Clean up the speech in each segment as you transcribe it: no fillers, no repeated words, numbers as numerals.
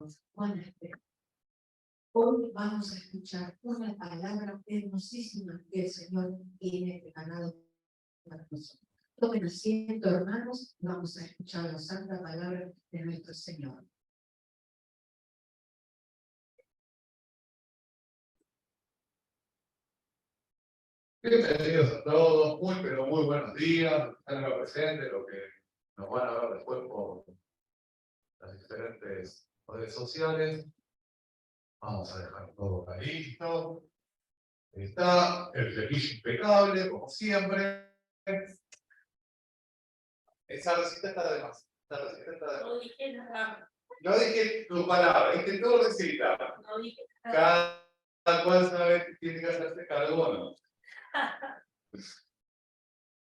tenemos buena esperanza. Hoy vamos a escuchar una palabra hermosísima que el Señor tiene preparado para nosotros. Tomen asiento, hermanos, vamos a escuchar la santa palabra de nuestro Señor. Bienvenidos a todos, pero muy buenos días, están acá presentes, los que nos van a ver después por las diferentes redes sociales. Vamos a dejar todo acá listo. Está el flequillo impecable, como siempre. Esa receta está de más. No dije nada. No dije tu palabra, dije tu receta. No dije nada. Cada cual sabe que tiene que hacerse cargo, ¿no?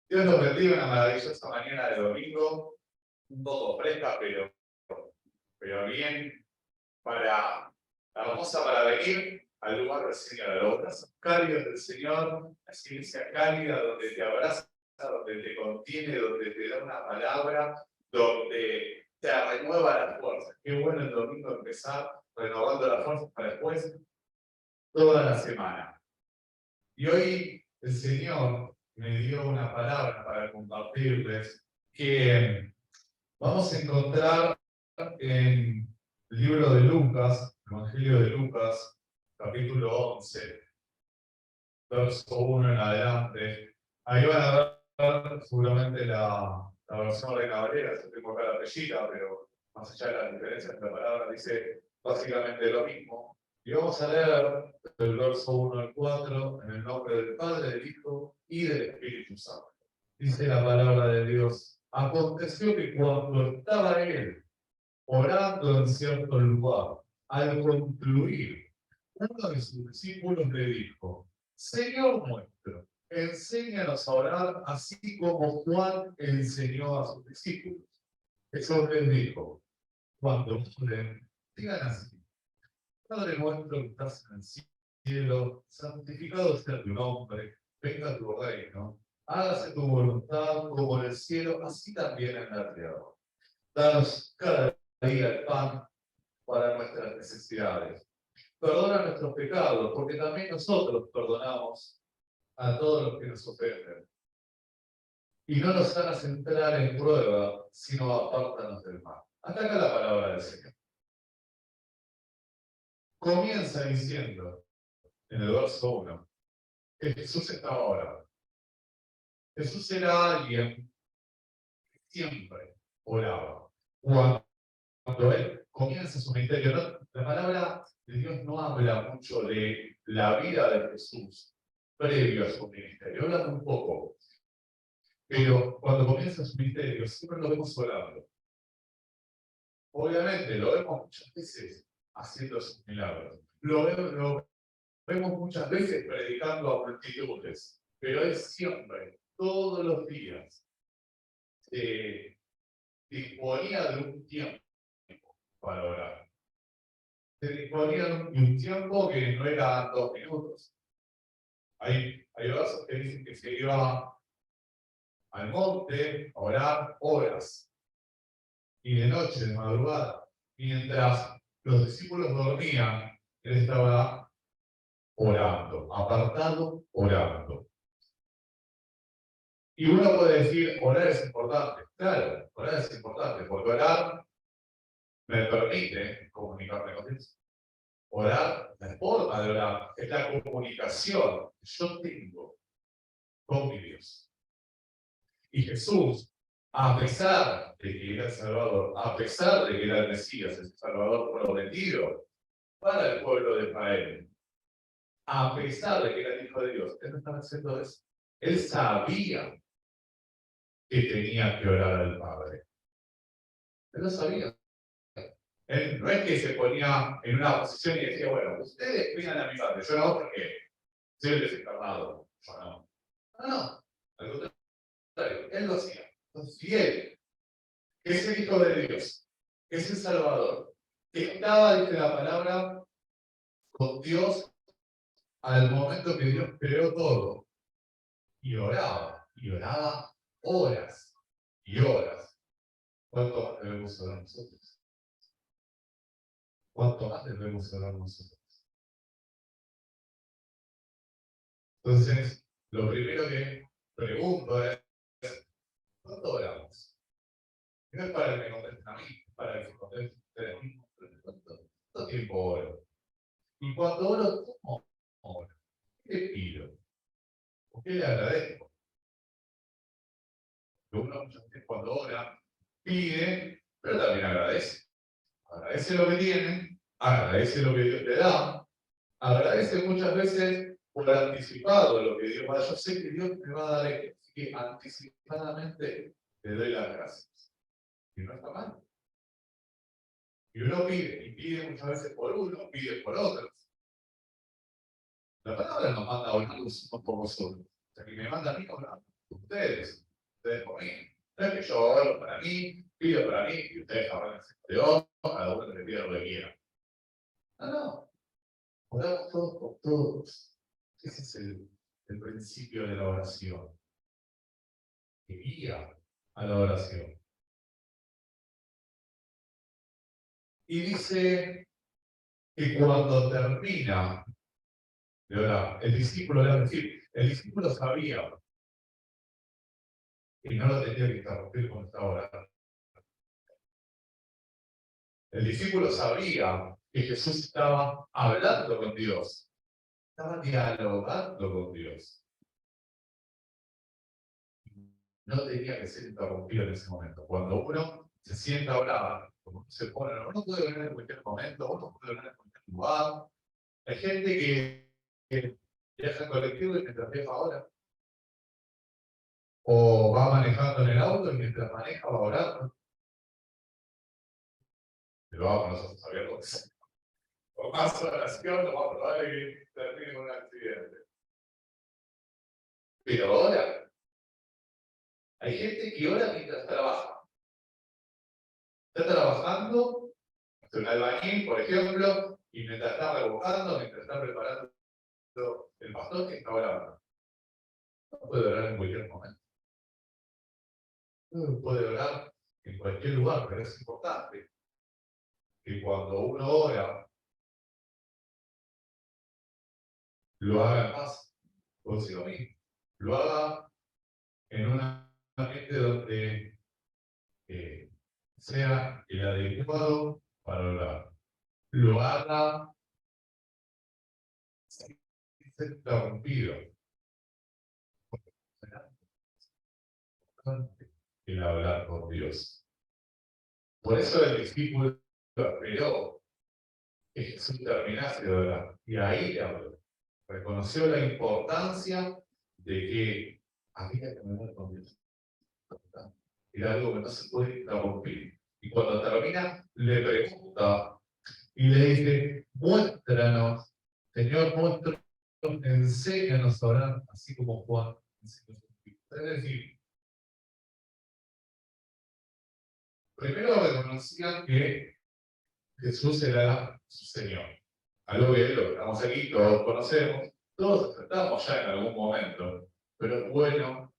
Dios nos bendiga, una maravillosa mañana de domingo, un poco fresca, pero bien, hermosa para venir al lugar del Señor, a los brazos cálidos del Señor, la iglesia cálida donde te abraza, donde te contiene, donde te da una palabra, donde te renueva las fuerzas. Qué bueno el domingo empezar renovando las fuerzas para después toda la semana. Y hoy el Señor me dio una palabra para compartirles que vamos a encontrar en el libro de Lucas, el Evangelio de Lucas, capítulo 11, verso 1 en adelante. Ahí van a ver seguramente la versión Reina Valera, yo tengo acá la pellita, pero más allá de las diferencias de la palabra, dice básicamente lo mismo. Y vamos a leer del verso 1 al 4 en el nombre del Padre, del Hijo y del Espíritu Santo. Dice la palabra de Dios: aconteció que cuando estaba él orando en cierto lugar, al concluir, uno de sus discípulos le dijo: Señor nuestro, enséñanos a orar así como Juan enseñó a sus discípulos. Jesús les dijo: cuando oren, digan así: Padre nuestro que estás en el cielo, santificado sea tu nombre, venga tu reino, hágase tu voluntad como en el cielo, así también en la tierra. Danos cada día el pan para nuestras necesidades. Perdona nuestros pecados, porque también nosotros perdonamos a todos los que nos ofenden. Y no nos hagas entrar en prueba, sino apártanos del mal. Hasta acá la palabra del Señor. Comienza diciendo, en el verso 1, que Jesús estaba orando. Jesús era alguien que siempre oraba. Cuando él comienza su ministerio, la palabra de Dios no habla mucho de la vida de Jesús previo a su ministerio, habla un poco. Pero cuando comienza su ministerio, siempre lo vemos orando. Obviamente, lo vemos muchas veces haciendo sus milagros. Lo vemos muchas veces predicando a multitudes. Pero él siempre, todos los días, se disponía de un tiempo para orar. Se disponía de un tiempo que no era 2 minutos. Hay versos que dicen que se iba al monte a orar horas. Y de noche, de madrugada, mientras los discípulos dormían, él estaba orando, apartado, orando. Y uno puede decir, orar es importante. Claro, orar es importante, porque orar me permite comunicarme con Dios. Orar, la forma de orar, es la comunicación que yo tengo con mi Dios. Y Jesús, a pesar de que era el Salvador, a pesar de que era el Mesías, el Salvador prometido para el pueblo de Israel, a pesar de que era el Hijo de Dios, él no estaba haciendo eso. Él sabía que tenía que orar al Padre. Él lo sabía. Él no es que se ponía en una posición y decía, bueno, ustedes pidan a mi Padre, yo no, porque soy el desencarnado. Yo no. No, al contrario, él lo hacía. Y él, que es el Hijo de Dios, que es el Salvador, que estaba, dice la palabra, con Dios al momento que Dios creó todo. Y oraba horas y horas. ¿Cuánto más debemos orar nosotros? ¿cuánto más debemos orar nosotros? Entonces, lo primero que pregunto es, ¿cuánto oramos? No es para que me contesten a mí, es para que se contesten ustedes mismos. ¿Cuánto tiempo oro? Y cuando oro, ¿cómo oro? ¿Qué le pido? ¿Por qué le agradezco? Que uno muchas veces cuando ora, pide, pero también agradece. Agradece lo que tiene, agradece lo que Dios te da, agradece muchas veces por anticipado lo que Dios va a dar. Yo sé que Dios me va a dar esto, así que anticipadamente le doy las gracias. Y no está mal. Y uno pide, y pide muchas veces por uno, pide por otros. La palabra nos manda a orar los unos por los otros. O sea, que me manda a mí a orar por ustedes, ustedes por mí. No es que yo oro para mí, pido para mí, y ustedes hagan el Dios, cada uno le pida lo que quiera. No. Oramos todos por todos. Ese es el principio de la oración. Que guía a la oración. Y dice que cuando termina de orar, el discípulo, es decir, el discípulo sabía que no lo tenía que interrumpir cuando estaba orando. El discípulo sabía que Jesús estaba hablando con Dios, estaba dialogando con Dios. No tenía que ser interrumpido en ese momento. Cuando uno se sienta a orar, como se pone, uno puede orar en cualquier momento, uno puede orar en cualquier lugar. Hay gente que viaja en colectivo y mientras viaja ahora, o va manejando en el auto y mientras maneja va orando. Pero vamos con los ojos abiertos. O más oración, lo más probable es que termine con un accidente. Pero ora. Hay gente que ora mientras trabaja. Está trabajando, en un albañil, por ejemplo, y mientras está revocando, mientras está preparando el pastor que está orando. No puede orar en cualquier momento. No puede orar en cualquier lugar, pero es importante que cuando uno ora, lo haga en paz consigo mismo. Lo haga en un ambiente donde sea el adecuado para orar. Lo haga sin ser interrumpido. El hablar con Dios. Por eso el discípulo esperó que Jesús terminase de orar. Y ahí habló. Reconoció la importancia de que había que hablar con Dios. Era algo que no se puede interrumpir. Y cuando termina, le pregunta y le dice, muéstranos, Señor, muéstranos, enséñanos a orar, así como Juan enseñó a sus hijos. Es decir, primero reconocían que Jesús era su Señor. Algo que lo estamos aquí, todos conocemos, todos aceptamos ya en algún momento, pero es bueno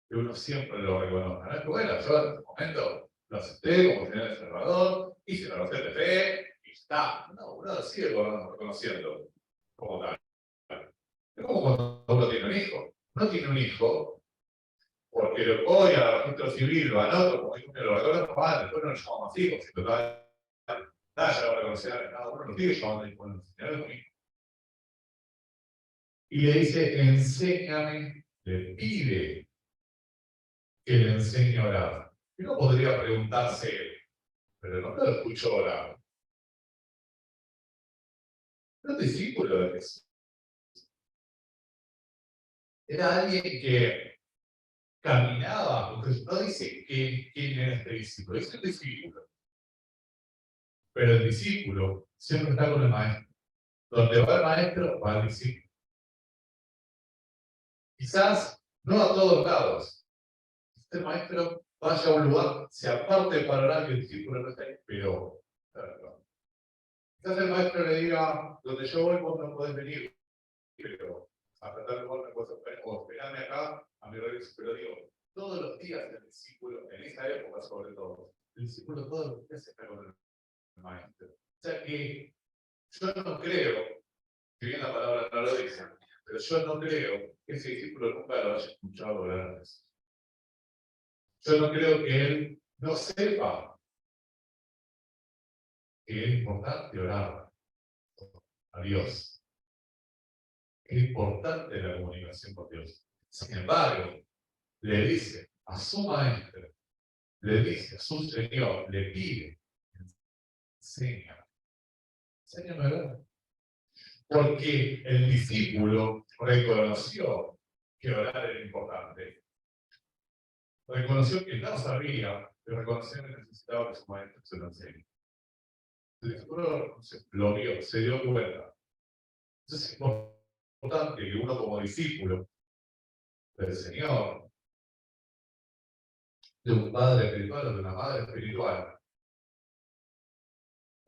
que uno siempre lo reconozca. No es que, bueno, yo en este momento lo acepté como Señor y Salvador, hice la oración de fe, y está. No, uno lo sigue reconociendo como tal. Es como cuando uno tiene un hijo. No tiene un hijo porque lo voy al registro civil, lo anoto, como hijo, lo reconozco, después no lo llamo más hijos, y total, ya lo reconocerá, cada uno lo sigue llamando hijo, bueno, Señor es mi hijo. Y le dice, enséñame, le pide que le enseñe a orar. Y uno podría preguntarse, pero no lo escucho orar. Era discípulo de Jesús. Era alguien que caminaba, porque no dice quién era este discípulo, dice el discípulo. Pero el discípulo siempre está con el maestro. Donde va el maestro, va el discípulo. Quizás no a todos lados. Este maestro vaya a un lugar, se aparte para orar y el discípulo no está ahí, pero quizás el maestro le diga, donde yo voy vos no podés venir, pero a tratar de vos me puedes esperar, o esperarme acá a mi regreso. Pero digo, todos los días el discípulo, en esa época sobre todo, el discípulo todos los días está con el maestro. sea que yo no creo, que bien la palabra no lo dice, pero yo no creo que ese discípulo nunca lo haya escuchado orar a Jesús. Yo no creo que él no sepa que es importante orar a Dios. Es importante la comunicación con Dios. Sin embargo, le dice a su maestro, le dice a su Señor, le pide, enséñame a orar. Porque el discípulo reconoció que orar era importante. Reconoció que no sabía, pero reconoció que necesitaba que su maestro se lo enseñe. El discípulo lo vio, se dio cuenta. Entonces es importante que uno como discípulo del Señor, de un padre espiritual o de una madre espiritual,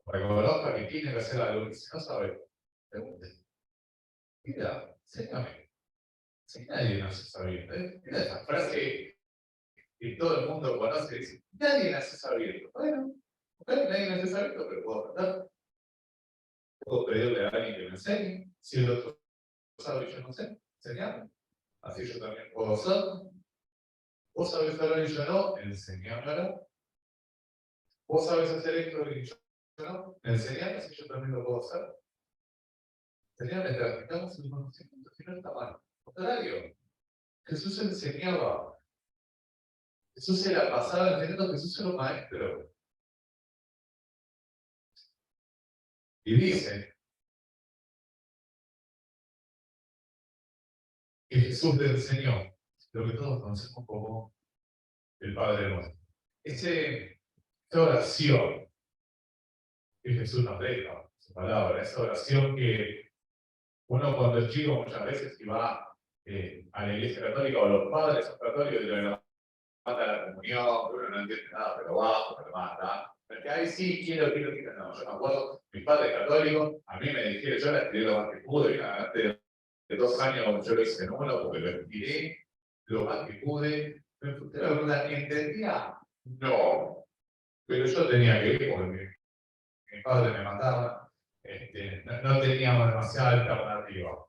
reconozca que tiene que hacer algo y si no sabe, pregunte. Mira, enséñame. Si nadie nace sabiendo. Mira esa frase que todo el mundo conoce, dice, nadie nace sabiendo. Bueno, nadie nace sabiendo, pero puedo aprender. Puedo pedirle a alguien que me enseñe. Si el otro sabe y yo no sé, enseñame. Así yo también puedo hacerlo. Vos sabés hablar y yo no, enseñame a hablar. Vos sabés hacer esto y yo no, enseñame si yo también lo puedo hacer. Enseñame, practicamos el conocimiento, si no está mal. Al contrario, Jesús enseñaba. Jesús se la pasaba enseñando, Jesús era un maestro. Y dice que Jesús le enseñó lo que todos conocemos como el Padre Nuestro. Esa oración que Jesús nos deja, su palabra, esa oración que uno cuando es chico muchas veces y va a la iglesia católica o los padres son católicos y le manda la comunión, uno no entiende nada, pero va, pero manda. Porque ahí sí, quiero. No, yo me acuerdo, mi padre católico, a mí me dijeron, yo la escribí lo más que pude, y antes de 2 años yo lo hice en uno porque lo estiré lo más que pude. ¿Me frustré la verdad? ¿Entendía? No. Pero yo tenía que ir porque mi padre me mandaba, no teníamos demasiada alternativa.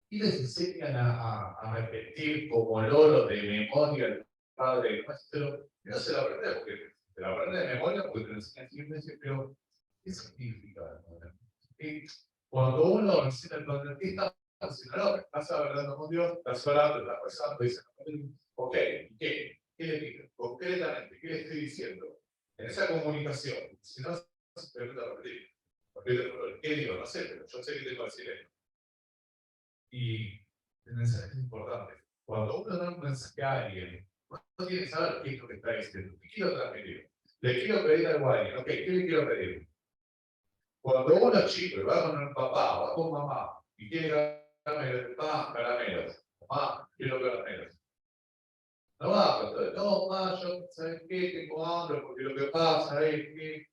Y les enseñan a repetir como loro de memoria el padre nuestro. Y no se lo aprende porque se lo aprende de memoria porque te lo enseñan siempre, pero ¿qué significa? Y cuando uno enseña el padre, ¿qué está haciendo? Estás hablando con Dios, estás orando, estás rezando, dices, ok, ¿qué? ¿Qué le pido? Concretamente, ¿qué le estoy diciendo? En esa comunicación, si no se pregunta repetir. ¿Qué digo? No sé, pero yo sé que tengo que decir esto. Y el mensaje es importante. Cuando uno da un mensaje a alguien, uno tiene que saber qué es lo que está diciendo. ¿Qué quiero transmitir? Le quiero pedir algo a alguien. Ok, ¿qué le quiero pedir? Cuando uno es chico y va con el papá o va con mamá y quiere caramelos, caramelos. Mamá, quiero caramelos. No va, pero no, mamá, yo, ¿sabes qué? Tengo hambre porque lo que pasa es que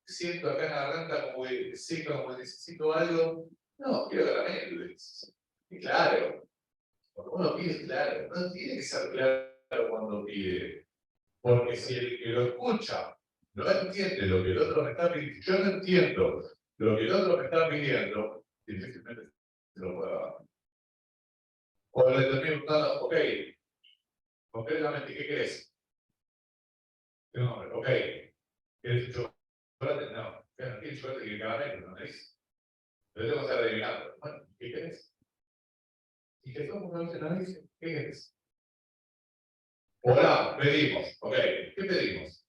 siento acá en la garganta como que seca, como que necesito algo. No, quiero caramelos. Y claro, cuando uno pide, claro, no tiene que ser claro cuando pide. Porque si el que lo escucha no entiende lo que el otro me está pidiendo, yo no entiendo lo que el otro me está pidiendo, difícilmente se lo pueda dar. O le termino preguntando, ok, concretamente, ¿qué querés? No, ok, ¿querés chocolate? No, no quieres chocolate, quiere caramelo, no es. Pero tengo que estar adivinando. Bueno, ¿qué querés? Y que somos una vez en la dice, ¿qué querés? Oramos, pedimos, ok, ¿qué pedimos?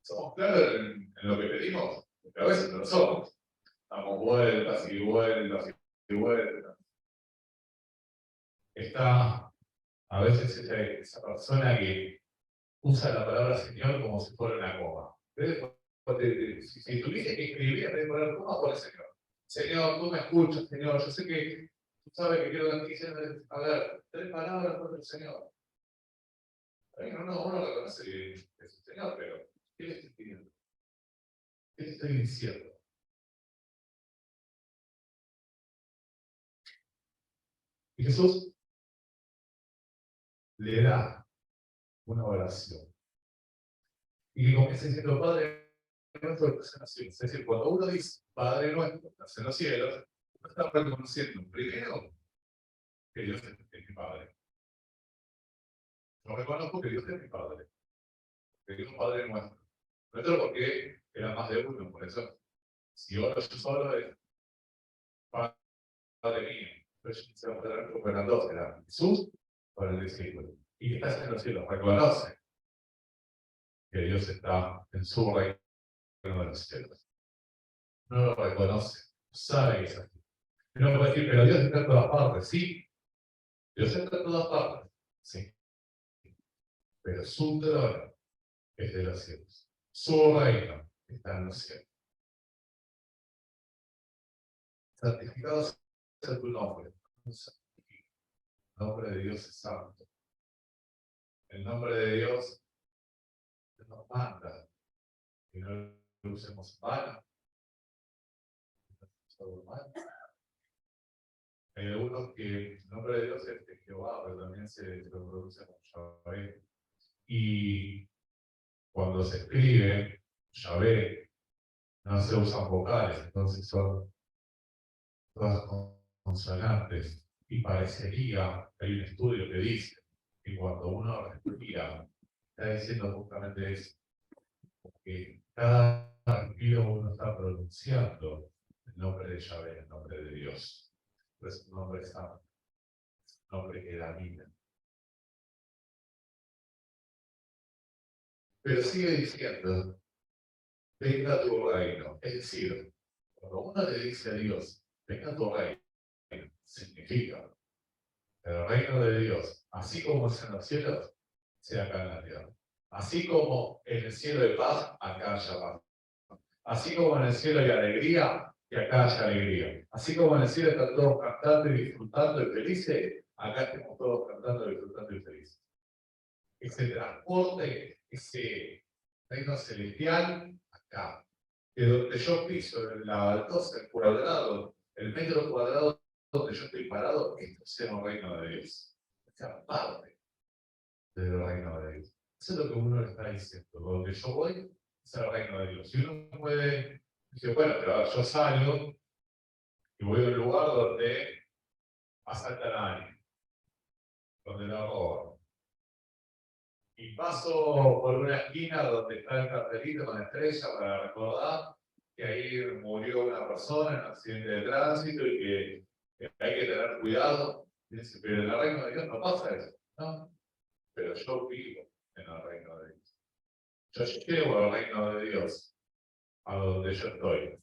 ¿Somos claros en lo que pedimos? Porque a veces no lo somos. Damos vueltas y vueltas y vueltas. Está a veces esa persona que usa la palabra Señor como si fuera una coma. Si tuviese que escribir en vez de poner coma, pone Señor. Señor, tú me escuchas, Señor. Yo sé que tú sabes que quiero decir, a ver, 3 palabras por el Señor. Uno reconoce que es el Señor, pero ¿qué le estoy pidiendo? ¿Qué le estoy diciendo? Y Jesús le da una oración. Y que comienza diciendo, Padre nuestro que estás en los cielos. Es decir, cuando uno dice Padre nuestro que estás en los cielos, uno está reconociendo primero que Dios es mi Padre. Yo reconozco que Dios es mi Padre, que Dios es Padre nuestro. Nuestro porque era más de uno, por eso, si oro yo solo es Padre mío. Entonces se va a poder recuperar dos, era Jesús para el discípulo. Y que estás en los cielos, reconoce que Dios está en su reino de los cielos. No lo reconoce, sabe que es así. Y no puede decir, pero Dios está en todas partes, sí. Dios está en todas partes, sí. Pero su trono es de los cielos. Su reino está en los cielos. Santificado sea tu nombre. El nombre de Dios es santo. El nombre de Dios nos manda que no lo usemos en vano. Hay algunos que el nombre de Dios es de Jehová, pero también se lo produce con Yahvé. Y cuando se escribe Yahvé, no se usan vocales, entonces son todas consonantes. Y parecería, hay un estudio que dice que cuando uno respira, está diciendo justamente eso, porque cada respiro uno está pronunciando el nombre de Yahvé, el nombre de Dios. Es un nombre santo, un nombre que da vida. Pero sigue diciendo, venga tu reino. Es decir, cuando uno le dice a Dios, venga tu reino, significa que el reino de Dios, así como es en los cielos, sea acá en la tierra. Así como en el cielo hay paz, acá haya paz. Así como en el cielo hay alegría, que acá haya alegría. Así como en el cielo están todos cantando y disfrutando y felices, acá estamos todos cantando, disfrutando y felices. Ese transporte, ese reino celestial, acá. Que donde yo piso, en la baldosa, el cuadrado, el metro cuadrado donde yo estoy parado, esto es el reino de Dios. Esta parte del reino de Dios. Eso es lo que uno le está diciendo. Donde yo voy es el reino de Dios. Y uno puede decir, bueno, pero yo salgo y voy a un lugar donde asaltan a alguien, donde lo roban. Y paso por una esquina donde está el cartelito con estrella para recordar que ahí murió una persona en un accidente de tránsito y que hay que tener cuidado. Dice, pero en el reino de Dios no pasa eso, ¿no? Pero yo vivo en el reino de Dios. Yo llevo al reino de Dios a donde yo estoy.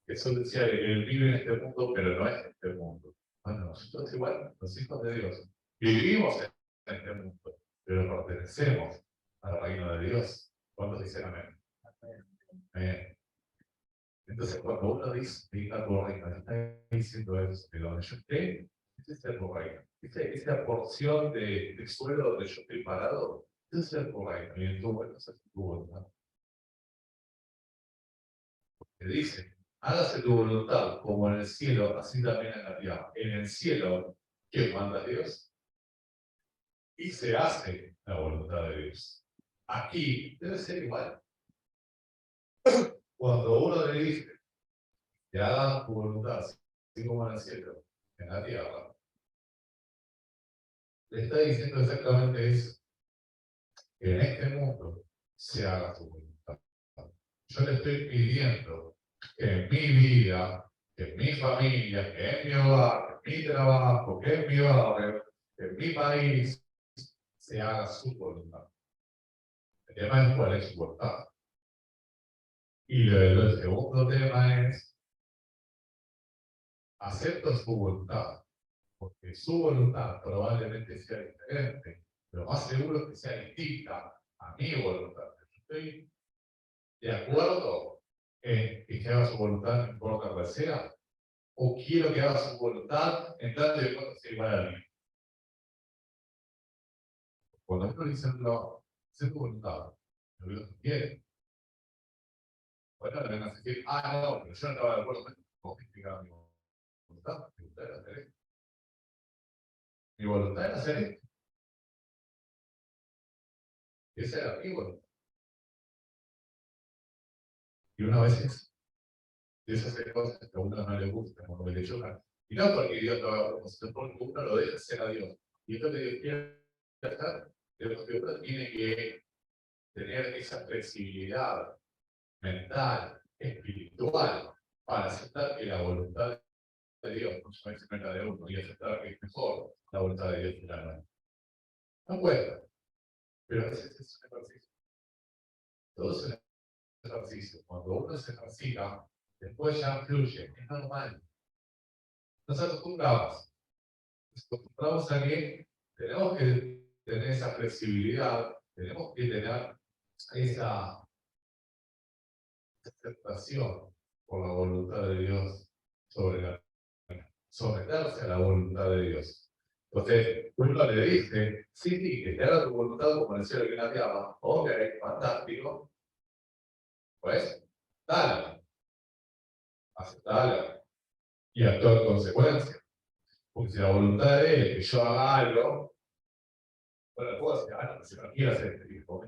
Jesús decía que él vive en este mundo, pero no es este mundo. Bueno, nosotros igual, los hijos de Dios, vivimos en este mundo, pero pertenecemos al reino de Dios. ¿Cuántos dicen amén? Amén. Entonces, cuando uno dice, venga tu reino, está diciendo eso, que donde yo esté, ese es el reino. Esa porción de suelo donde yo estoy parado, ese es el reino. Y en tu bueno, ese es tu voluntad. Que dice, hágase tu voluntad, como en el cielo, así también en la tierra. En el cielo, ¿quién manda? Dios. Y se hace la voluntad de Dios. Aquí debe ser igual. Cuando uno le dice, que haga tu voluntad, así como en el cielo, en la tierra, le está diciendo exactamente eso, que en este mundo se haga tu voluntad. Yo le estoy pidiendo que en mi vida, que en mi familia, que en mi hogar, que en mi trabajo, que en mi barrio, que en mi país, se haga su voluntad. El tema es cuál es su voluntad. Y luego el segundo tema es, acepto su voluntad, porque su voluntad probablemente sea diferente, pero más seguro es que sea distinta a mi voluntad. Yo estoy de acuerdo en que haga su voluntad, no importa cuál sea, o quiero que haga su voluntad en tanto de cuanto sea igual a mí. Cuando uno dice, no, sé tu voluntad, lo que Dios quiere. Bueno, le van a decir, no, pero yo no estaba de acuerdo con que haga mi voluntad. Mi voluntad era hacer esto. Mi voluntad era hacer esto. Esa era mi voluntad. Y una vez Dios hace cosas que a uno no le gustan, como que le chocan. Y no porque Dios lo haga, sino porque uno lo deja ser a Dios. Y esto que Dios quiere hacer, Dios que uno tiene que tener esa flexibilidad mental, espiritual, para aceptar que la voluntad de Dios muchas veces no es la de uno, y aceptar que es mejor la voluntad de Dios que la nuestra. No cuesta, pero a veces es un ejercicio. Todo es un ejercicio. Cuando uno se ejercita, después ya fluye, es normal. Nos acostumbramos a que tenemos que tener esa flexibilidad, tenemos que tener esa aceptación por la voluntad de Dios sobre la someterse a la voluntad de Dios. Entonces, uno le dice, sí, que te haga tu voluntad como en el cielo que en la tierra. Ok, fantástico. Pues, dale, aceptala y actúa en consecuencia. Porque si la voluntad de él es que yo haga algo, bueno, puedo decir, no, si no quiero hacer este tipo,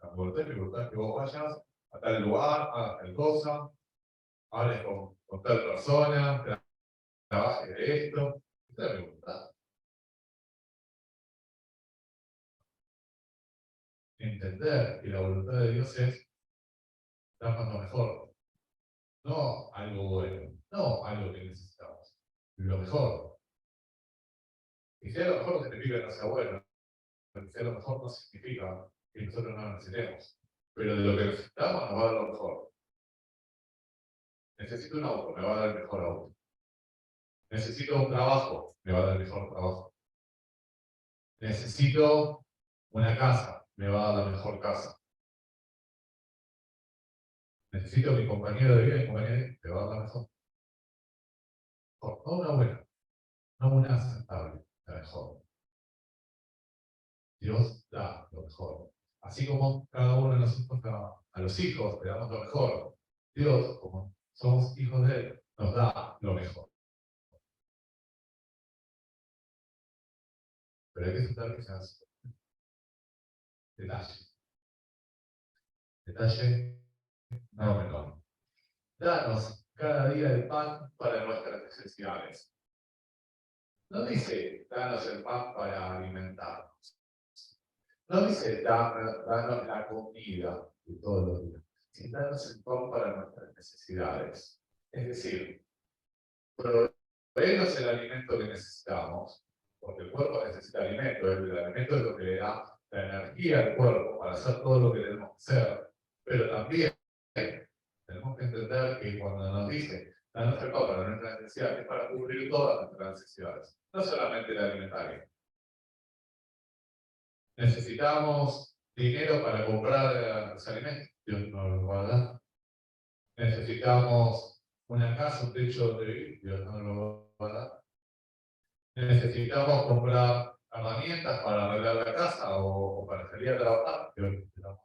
la voluntad es que vos vayas a tal lugar, hagas tal cosa, hables con tal persona, trabajes de esto. Esa es mi voluntad. Entender que la voluntad de Dios es darnos lo mejor, no algo bueno, no algo que necesitamos, lo mejor. Y si a lo mejor no significa que no sea bueno, si a lo mejor no significa que nosotros no lo necesitemos, pero de lo que necesitamos nos va a dar lo mejor. Necesito un auto, me va a dar el mejor auto. Necesito un trabajo, me va a dar el mejor trabajo. Necesito una casa, me va a dar la mejor casa. Necesito mi compañero de vida, mi compañero de vida, me va a dar la mejor. No una buena, no una aceptable, la mejor. Dios da lo mejor. Así como cada uno de nosotros a los hijos le damos lo mejor, Dios, como somos hijos de Él, nos da lo mejor. Pero hay que aceptar quizás detalles. Detalle no menor. Danos cada día el pan para nuestras necesidades. No dice, danos el pan para alimentarnos. No dice, danos la comida de todos los días. Sino danos el pan para nuestras necesidades. Es decir, proveernos el alimento que necesitamos, porque el cuerpo necesita alimento, el alimento es lo que le da la energía al cuerpo para hacer todo lo que debemos hacer, pero también tenemos que entender que cuando nos dice danos el pan para nuestras necesidades, es para cubrir todas nuestras necesidades, no solamente la alimentaria. Necesitamos dinero para comprar los alimentos, Dios nos lo va a dar. Necesitamos una casa, un techo donde vivir, Dios nos lo va a dar. Necesitamos comprar herramientas para arreglar la casa o para salir a trabajar, Dios nos lo va a dar.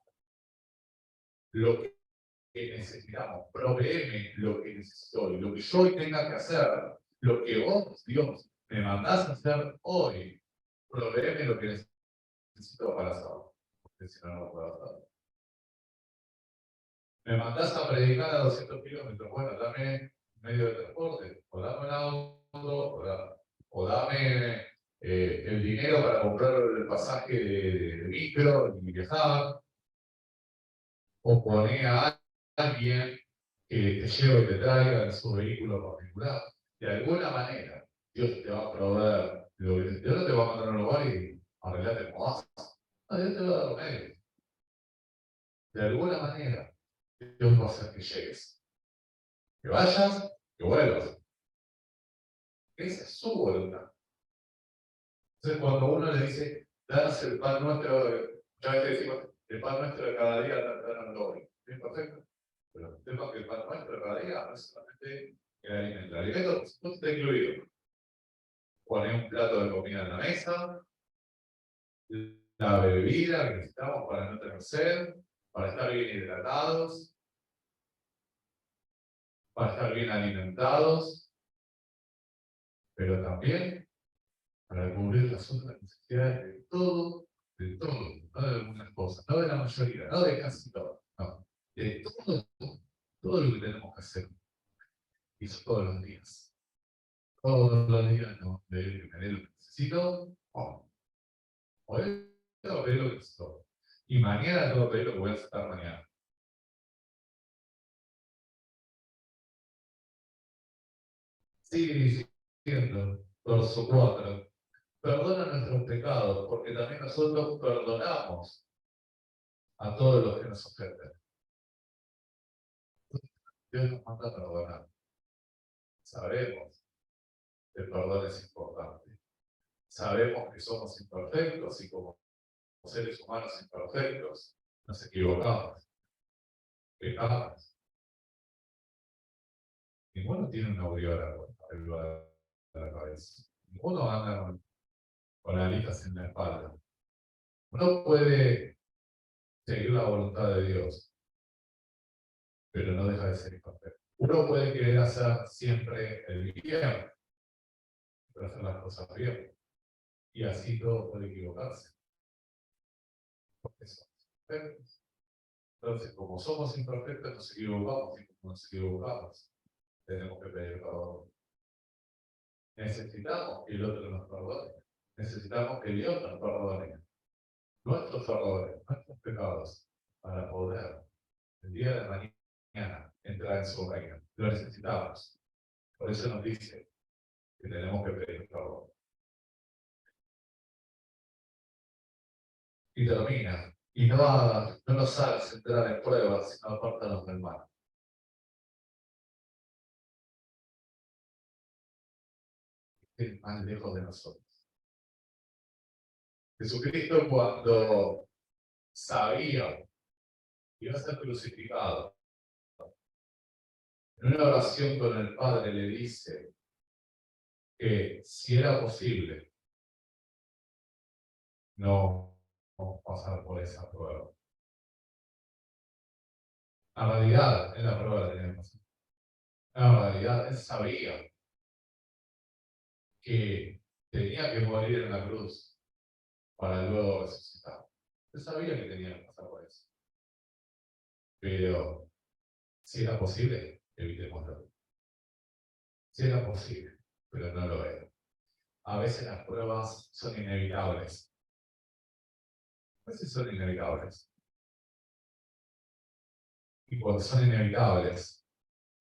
Lo que necesitamos, proveeme lo que necesito y lo que yo hoy tenga que hacer, lo que vos, Dios, me mandás a hacer hoy, proveeme lo que necesito para hacerlo, porque si no, no lo puedo hacer. Me mandás a predicar a 200 kilómetros, bueno, dame un medio de transporte, o dame un auto, o dame el dinero para comprar el pasaje de micro y viajar, o poné a alguien que te lleve y te traiga en su vehículo particular. De alguna manera, Dios te va a proveer, Dios no te va a mandar a un lugar y arreglarte como vas. No, Dios te va a dar los medios. De alguna manera, Dios va a hacer que llegues. Que vayas, que vuelvas. Esa es su voluntad. Entonces, cuando uno le dice, danos el pan nuestro, ya veces decimos, el pan nuestro de cada día, danoslo hoy. Es perfecto. Pero sepa que el pan nuestro de cada día no es solamente el alimento. El alimento, por supuesto, está incluido. Poner un plato de comida en la mesa, la bebida que necesitamos para no tener sed, para estar bien hidratados, para estar bien alimentados, pero también para cubrir las otras necesidades de todo, no de algunas cosas, no de la mayoría, no de casi todo, no, de todo todo lo que tenemos que hacer. Y eso todos los días. Todos los días no, de que me dé lo que necesito, hoy tengo que pedir lo que necesito. Y mañana tengo que pedir lo que voy a necesitar mañana. Sí, siento, verso 4. Perdona nuestros pecados, porque también nosotros perdonamos a todos los que nos ofenden. Dios nos manda a perdonar. Sabemos que el perdón es importante. Sabemos que somos imperfectos y como seres humanos imperfectos nos equivocamos, pecamos. Ninguno tiene una aureola arriba de la cabeza. Ninguno anda con alitas en la espalda. Uno puede seguir la voluntad de Dios, pero no deja de ser imperfecto. Uno puede querer hacer siempre el bien, pero hacer las cosas bien. Y así todo puede equivocarse. Porque somos imperfectos. Entonces, como somos imperfectos, nos equivocamos. Y como nos equivocamos, tenemos que pedir perdón. Necesitamos que el otro nos perdone. Necesitamos que Dios nos perdone nuestros errores, nuestros pecados, para poder el día de mañana entrar en su reino. Lo necesitamos. Por eso nos dice que tenemos que pedir perdón. Y termina. Y no nos hagas entrar en pruebas, sino apártanos del mal. El mal lejos de nosotros. Jesucristo, cuando sabía que iba a ser crucificado, en una oración con el Padre le dice que si era posible no pasar por esa prueba. La realidad es la prueba la tenemos. La realidad él sabía que tenía que morir en la cruz para luego resucitar. Él sabía que tenía que pasar por eso. Pero si era posible, evitémoslo. Si era posible, pero no lo era. A veces las pruebas son inevitables. A veces son inevitables. Y cuando son inevitables,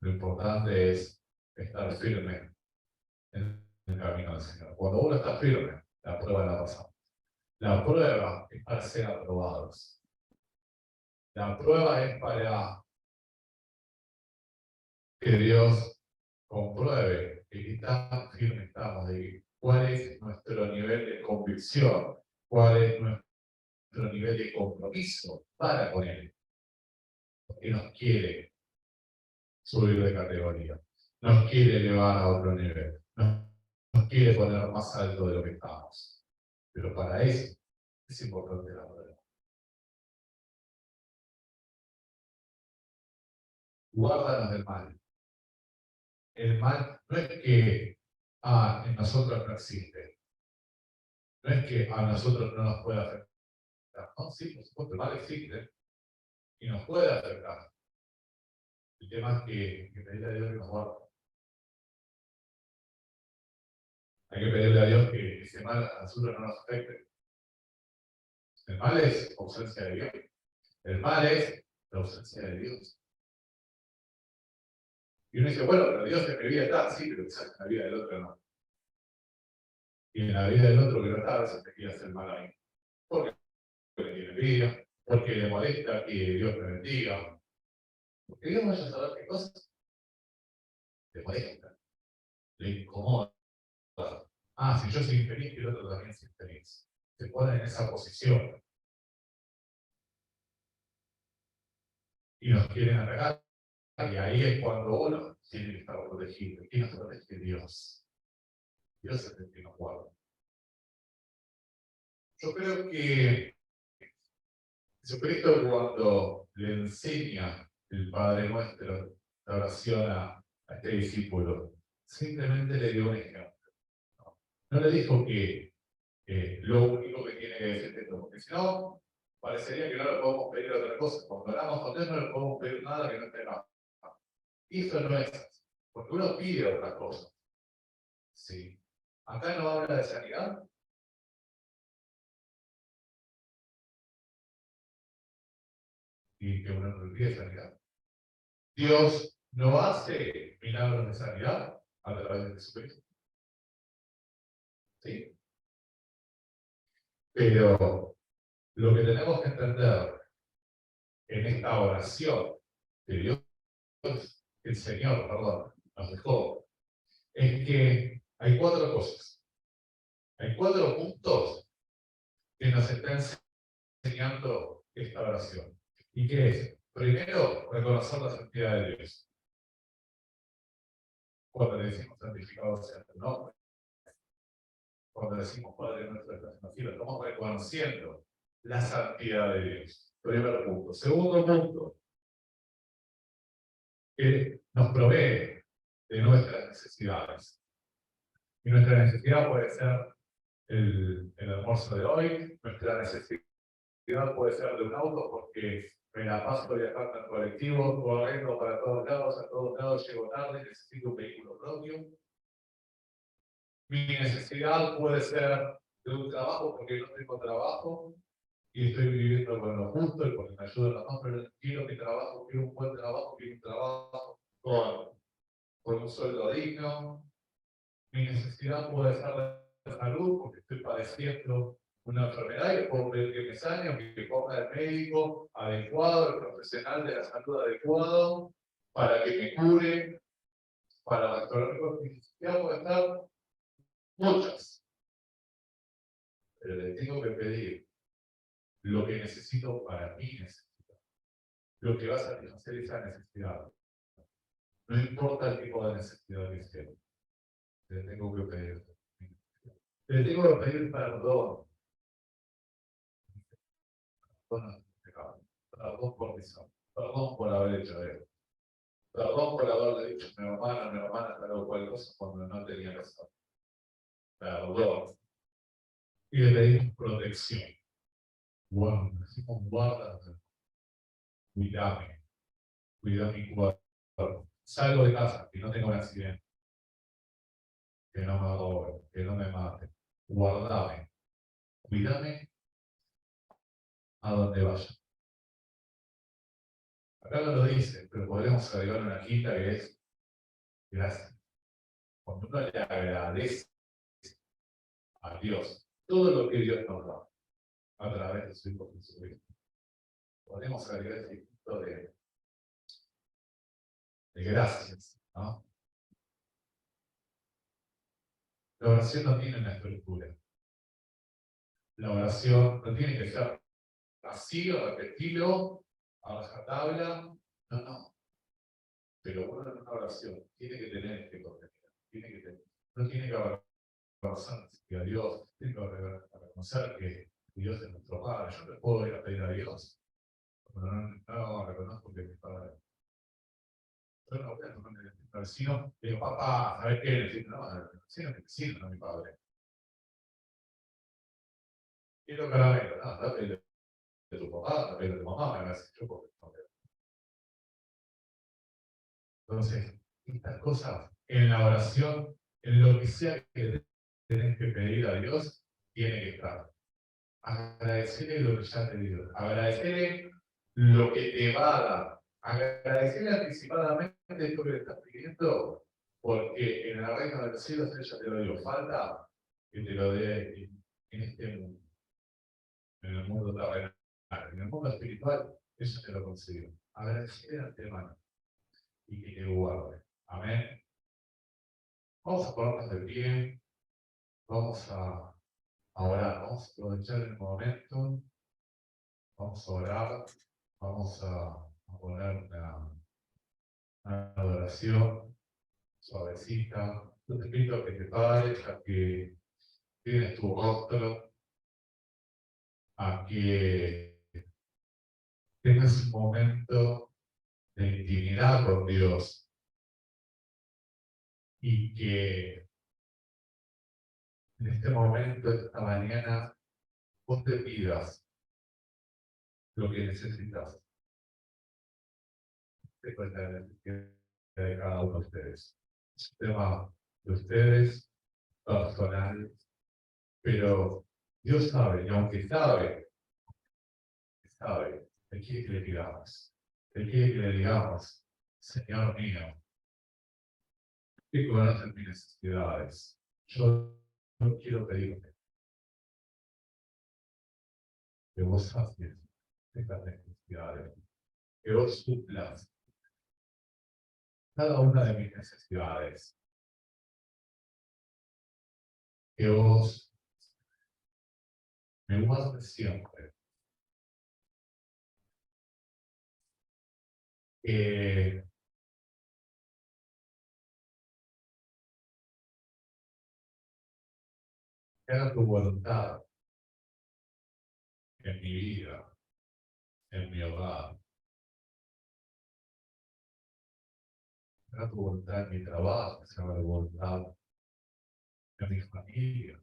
lo importante es estar firme en el camino del Señor. Cuando uno está firme, la prueba la pasamos. La prueba es para ser aprobados. La prueba es para que Dios compruebe que tan firme estamos, de cuál es nuestro nivel de convicción, cuál es nuestro nivel de compromiso para con Él. Porque nos quiere subir de categoría, nos quiere elevar a otro nivel, nos quiere poner más alto de lo que estamos. Pero para eso es importante la prueba. Guárdanos del mal. El mal no es que en nosotros no existe. No es que a nosotros no nos pueda afectar. No, sí, por supuesto, el mal existe y nos puede afectar. El tema es que pedirle a Dios que nos guarde. Hay que pedirle a Dios que ese mal a nosotros no nos afecte. El mal es ausencia de Dios. El mal es la ausencia de Dios. Y uno dice, bueno, pero Dios en mi vida está, sí, pero quizás en la vida del otro no. Y en la vida del otro que no está, a veces te quiere hacer mal a mí. Porque tiene envidia, porque le molesta que Dios me bendiga. Porque Dios vaya a saber qué cosas le molesta, le incomoda. Si yo soy infeliz, que el otro también es infeliz. Se pone en esa posición. Y nos quieren atacar. Y ahí es cuando uno tiene que estar protegido. ¿Quién nos protege? Dios. Dios es el que nos guarda. Yo creo que Jesucristo, cuando le enseña el Padre Nuestro, la oración a este discípulo, simplemente le dio un ejemplo. No le dijo que lo único que tiene que decir es esto, porque si no, parecería que no le podemos pedir otra cosa. Cuando oramos con Dios no le podemos pedir nada que no esté acá. Y eso no es así, porque uno pide otra cosa. ¿Sí? Acá no habla de sanidad. Y que uno no pide sanidad. Dios no hace milagros de sanidad a través de Jesucristo. ¿Sí? Pero lo que tenemos que entender en esta oración que Dios, el Señor, perdón, nos dejó, es que hay 4 cosas. Hay 4 puntos que nos están enseñando esta oración. ¿Y qué es? Primero, reconocer la santidad de Dios. Cuando le decimos santificado sea tu nombre, cuando decimos Padre nuestro que estás en los cielos, estamos reconociendo la santidad de Dios. Primer punto. Segundo punto, que nos provee de nuestras necesidades. Y nuestra necesidad puede ser el almuerzo de hoy, nuestra necesidad puede ser de un auto porque me la paso viajando en colectivo, corriendo para todos lados, a todos lados llego tarde, necesito un vehículo propio. Mi necesidad puede ser de un trabajo porque no tengo trabajo y estoy viviendo con lo justo y porque me ayudan los dos, pero quiero mi trabajo, quiero un buen trabajo, quiero un trabajo con un sueldo digno. Mi necesidad puede ser de salud porque estoy padeciendo una enfermedad y puedo pedir que me sane o que ponga el médico adecuado, el profesional de la salud adecuado para que me cure, para restaurar mi necesidad puede estar muchas. Pero le tengo que pedir lo que necesito para mi necesidad, lo que va a satisfacer esa necesidad. No importa el tipo de necesidad que sea, le tengo que pedir. Le tengo que pedir perdón. Perdón por mi son. Perdón por haber hecho eso. Perdón por haberle dicho a mi hermana, tal o cual cosa cuando no tenía razón. Perdón. Y le pedimos protección. Bueno, decimos guarda, cuidame, cuida mi cuerpo. Salgo de casa, que no tengo un accidente, que no me roben, que no me maten. Guardame, cuídame a donde vaya. Acá no lo dice, pero podemos agregar una quinta que es gracias. Cuando uno le agradece a Dios todo lo que Dios nos da a través de su Hijo Jesucristo, podemos agregar ese punto de gracias, ¿no? La oración no tiene una estructura. La oración no tiene que ser así, o repetirlo, a rajatabla. No, no. Pero uno en una oración tiene que tener este contenido. No tiene que reconocer que a Dios, tiene que reconocer que Dios es nuestro Padre. Yo le puedo ir a pedir a Dios, pero no reconozco que es mi Padre. Yo no voy a tocar el vecino, le digo, papá, ¿sabes qué? Necesito, no, el vecino es mi vecino, no mi padre. Quiero caramelo, no, date de tu papá, date de tu mamá, me hagas yo porque no veo. Entonces, estas cosas en la oración, en lo que sea que tenés que pedir a Dios, tiene que estar. Agradecerle lo que ya te dio, agradecerle lo que te va a dar, agradecerle anticipadamente esto que le estás pidiendo, porque en el reino de los cielos ella te lo dio. Falta que te lo dé en este mundo, en el mundo terrenal. En el mundo espiritual, ella te lo concedió. Agradecerle de antemano y que te guarde. Amén. Vamos a ponernos de pie, vamos a orar, vamos a aprovechar el momento, vamos a orar, vamos a poner una adoración suavecita. Yo te invito a que te pares, a que tienes tu rostro, a que tengas un momento de intimidad con Dios y que en este momento, esta mañana, vos te pidas lo que necesitas. Te cuenta la necesidad de cada uno de ustedes. Es un tema de ustedes, personal, pero Dios sabe, y aunque sabe, Él quiere que le digamos. Él quiere que le digamos, Señor mío, que conocen mis necesidades. Yo no quiero pedirte que vos sacies estas necesidades, que vos suplas cada una de mis necesidades, que vos me guardes siempre, que haga tu voluntad en mi vida, en mi hogar, que haga tu voluntad en mi trabajo, que haga tu voluntad en mi familia.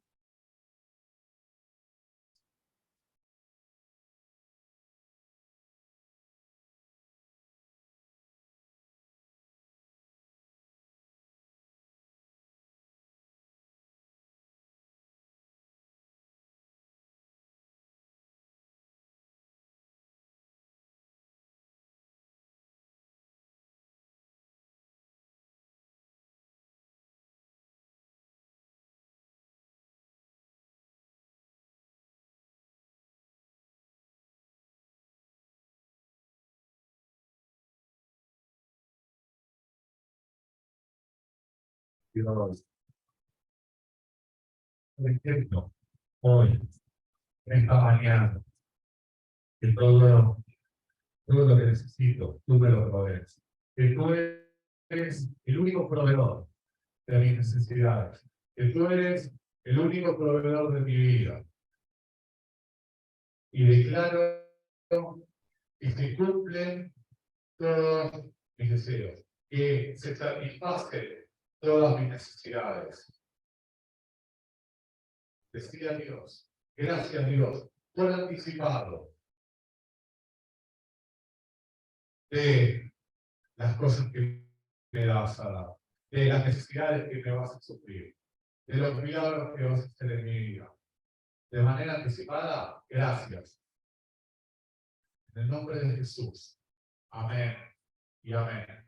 Dios, por ejemplo, hoy, en esta mañana, que todo lo que necesito, tú me lo provees. Que tú eres el único proveedor de mis necesidades. Que tú eres el único proveedor de mi vida. Y declaro que se cumplen todos mis deseos. Que se satisfacen todas mis necesidades. Decía a Dios, gracias Dios, por anticipado de las cosas que me vas a dar, de las necesidades que me vas a suplir, de los milagros que vas a hacer en mi vida. De manera anticipada, gracias. En el nombre de Jesús. Amén y amén.